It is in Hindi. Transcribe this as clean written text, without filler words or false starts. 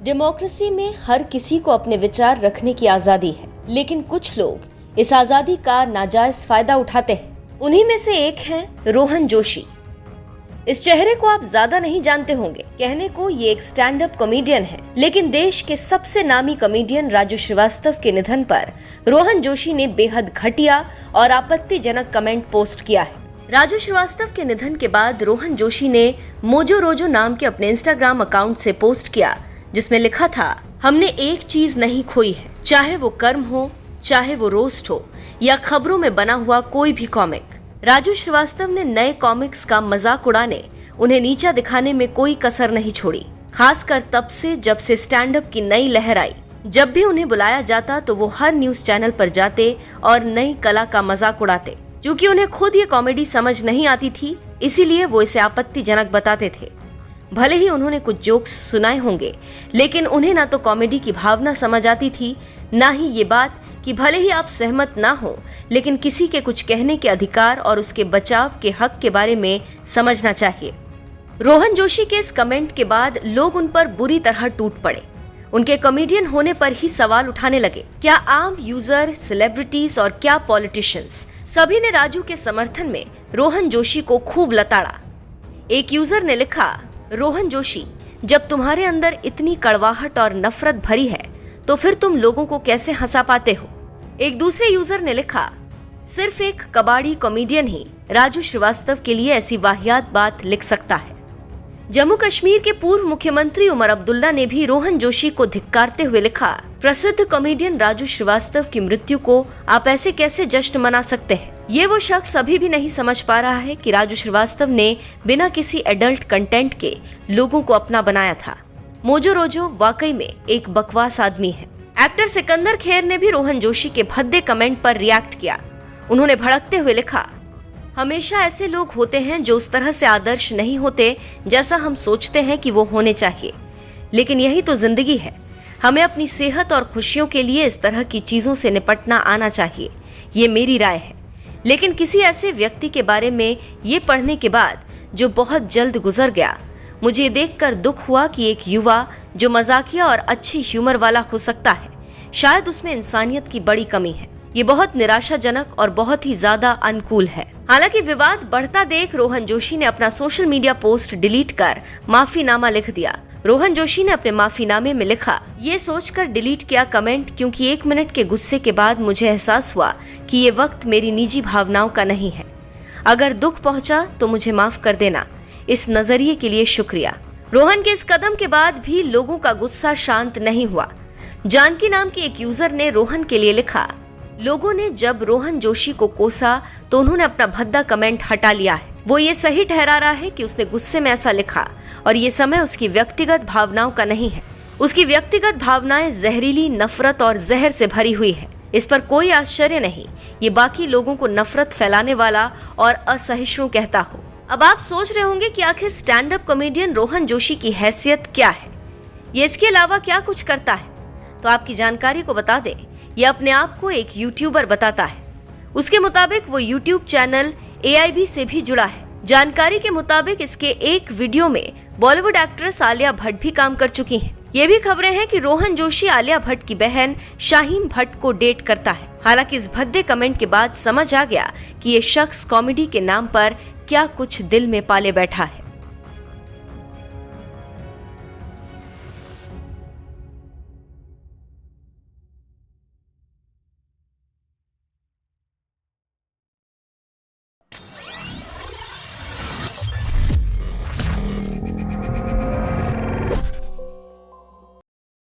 डेमोक्रेसी में हर किसी को अपने विचार रखने की आजादी है, लेकिन कुछ लोग इस आजादी का नाजायज फायदा उठाते हैं। उन्हीं में से एक हैं रोहन जोशी। इस चेहरे को आप ज्यादा नहीं जानते होंगे। कहने को ये एक स्टैंड अप कॉमेडियन है, लेकिन देश के सबसे नामी कॉमेडियन राजू श्रीवास्तव के निधन पर रोहन जोशी ने बेहद घटिया और आपत्तिजनक कमेंट पोस्ट किया है। राजू श्रीवास्तव के निधन के बाद रोहन जोशी ने मोजो रोजो नाम के अपने इंस्टाग्राम अकाउंट से पोस्ट किया, जिसमें लिखा था, हमने एक चीज नहीं खोई है, चाहे वो कर्म हो, चाहे वो रोस्ट हो या खबरों में बना हुआ कोई भी कॉमिक। राजू श्रीवास्तव ने नए कॉमिक्स का मजाक उड़ाने, उन्हें नीचा दिखाने में कोई कसर नहीं छोड़ी। खासकर तब से जब से स्टैंड अप की नई लहर आई। जब भी उन्हें बुलाया जाता तो वो हर न्यूज चैनल पर जाते और नई कला का मजाक उड़ाते। क्योंकि उन्हें खुद ये कॉमेडी समझ नहीं आती थी, इसीलिए वो इसे आपत्तिजनक बताते थे। भले ही उन्होंने कुछ जोक्स सुनाए होंगे, लेकिन उन्हें ना तो कॉमेडी की भावना समझ आती थी, ना ही ये बात कि भले ही आप सहमत ना हो, लेकिन किसी के कुछ कहने के अधिकार और उसके बचाव के हक के बारे में समझना चाहिए। रोहन जोशी के इस कमेंट के बाद लोग उन पर बुरी तरह टूट पड़े। उनके कॉमेडियन होने पर ही सवाल उठाने लगे। क्या आम यूजर, सेलिब्रिटीज और क्या पॉलिटिशियंस, सभी ने राजू के समर्थन में रोहन जोशी को खूब लताड़ा। एक यूजर ने लिखा, रोहन जोशी, जब तुम्हारे अंदर इतनी कड़वाहट और नफरत भरी है तो फिर तुम लोगों को कैसे हंसा पाते हो। एक दूसरे यूजर ने लिखा, सिर्फ एक कबाड़ी कॉमेडियन ही राजू श्रीवास्तव के लिए ऐसी वाहियात बात लिख सकता है। जम्मू कश्मीर के पूर्व मुख्यमंत्री उमर अब्दुल्ला ने भी रोहन जोशी को धिक्कारते हुए लिखा, प्रसिद्ध कॉमेडियन राजू श्रीवास्तव की मृत्यु को आप ऐसे कैसे जश्न मना सकते हैं। ये वो शख्स अभी भी नहीं समझ पा रहा है कि राजू श्रीवास्तव ने बिना किसी एडल्ट कंटेंट के लोगों को अपना बनाया था। मोजो रोजो वाकई में एक बकवास आदमी है। एक्टर सिकंदर खेर ने भी रोहन जोशी के भद्दे कमेंट पर रिएक्ट किया। उन्होंने भड़कते हुए लिखा, हमेशा ऐसे लोग होते हैं जो उस तरह से आदर्श नहीं होते जैसा हम सोचते हैं कि वो होने चाहिए, लेकिन यही तो जिंदगी है। हमें अपनी सेहत और खुशियों के लिए इस तरह की चीजों से निपटना आना चाहिए, ये मेरी राय है। लेकिन किसी ऐसे व्यक्ति के बारे में ये पढ़ने के बाद जो बहुत जल्द गुजर गया, मुझे देखकर दुख हुआ कि एक युवा जो मजाकिया और अच्छी ह्यूमर वाला हो सकता है, शायद उसमें इंसानियत की बड़ी कमी है। ये बहुत निराशाजनक और बहुत ही ज्यादा अनुकूल है। हालांकि विवाद बढ़ता देख रोहन जोशी ने अपना सोशल मीडिया पोस्ट डिलीट कर माफीनामा लिख दिया। रोहन जोशी ने अपने माफीनामे में लिखा, ये सोचकर डिलीट किया कमेंट क्योंकि 1 मिनट के गुस्से के बाद मुझे एहसास हुआ कि ये वक्त मेरी निजी भावनाओं का नहीं है। अगर दुख पहुंचा तो मुझे माफ कर देना। इस नजरिए के लिए शुक्रिया। रोहन के इस कदम के बाद भी लोगों का गुस्सा शांत नहीं हुआ। जानकी नाम के एक यूजर ने रोहन के लिए लिखा, लोगों ने जब रोहन जोशी को कोसा तो उन्होंने अपना भद्दा कमेंट हटा लिया है। वो ये सही ठहरा रहा है कि उसने गुस्से में ऐसा लिखा और ये समय उसकी व्यक्तिगत भावनाओं का नहीं है। उसकी व्यक्तिगत भावनाएं जहरीली, नफरत और जहर से भरी हुई है। इस पर कोई आश्चर्य नहीं ये बाकी लोगों को नफरत फैलाने वाला और असहिष्णु कहता हो। अब आप सोच रहे होंगे कि आखिर stand up comedian Rohan Joshi की हैसियत क्या है, ये इसके अलावा क्या कुछ करता है। तो आपकी जानकारी को बता दें, ये अपने आप को एक यूट्यूबर बताता है। उसके मुताबिक वो यूट्यूब चैनल AIB से भी जुड़ा है। जानकारी के मुताबिक इसके एक वीडियो में बॉलीवुड एक्ट्रेस आलिया भट्ट भी काम कर चुकी हैं। ये भी खबरें हैं कि रोहन जोशी आलिया भट्ट की बहन शाहीन भट्ट को डेट करता है। हालांकि इस भद्दे कमेंट के बाद समझ आ गया कि ये शख्स कॉमेडी के नाम पर क्या कुछ दिल में पाले बैठा है।